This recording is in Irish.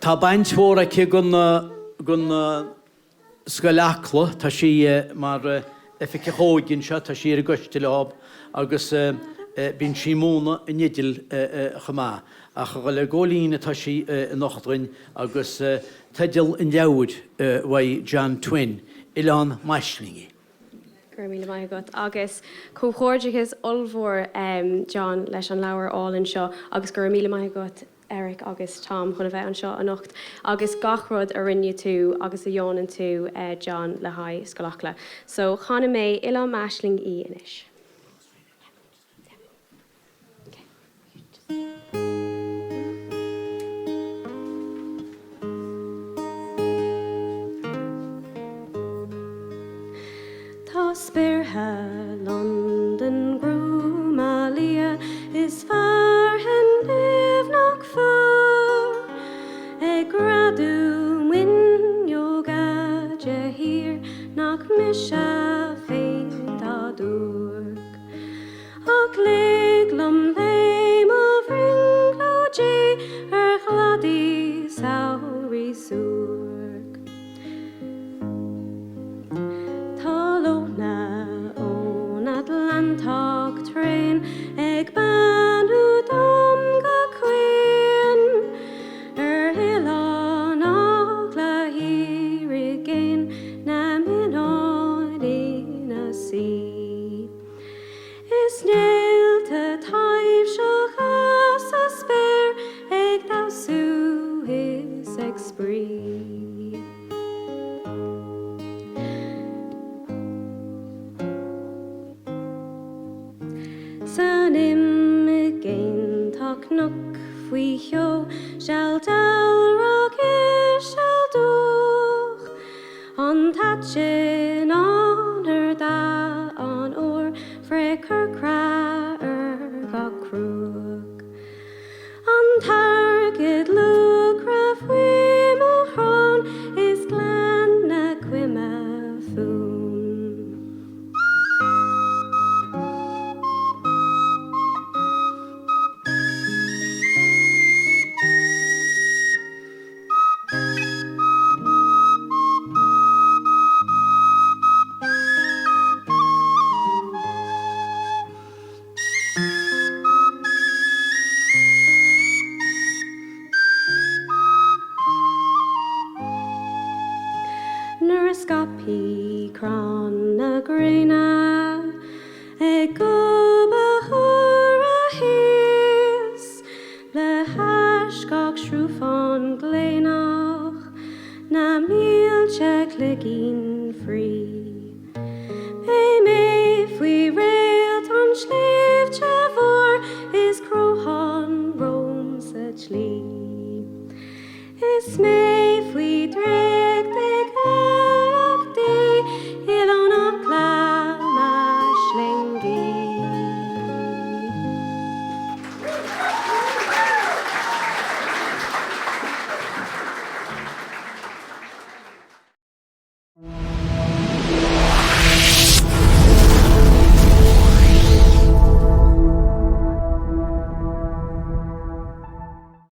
Tá baint fuar aici gon Scoil Acla, tá sí mar effice hóginn se, tá sí ar goiste lehab, agus bín sí múna in idir chamá. Ach go le ggólína tá sí nachdrain agus teidir in leabhad wai John Twin, Oileán Maislingi. Gur míle mai agat. Agus cóchóirdeachas olmhór John leis an leabhar álann seo, agus gur míle mai agat Eric agus Tom chun a bheith an seo an nocht. Agus gachrod a rinne tú agus a dheonan tú John le haid Scoil Acla. So chana mé Oileán Maislingi inis. Spéartha Londain gruama liath is fearthainn nimhneach fuar greadadh híor Nach mise féin duairc ach liom bhrionglóidí chladaí samhraidh suairc. Atlantach tréan beannú caoin Oileán Acla híor nimhneach Is néalta taobh seo sa spéartha suairc ag sprí. Sa nimhneach Nach faoi cheo shall duairc shall dúch an t-aiteann da an freicar cra ga crúg an t-airgead lucra faoi mo is glan na cuime fún. Scapi cran na greadadh go a his le haiscach shrúfán gléanach na mílte cligín frí. Mé faoi réalt an sléimhte mhór is crochan rom sa tlí. Is mé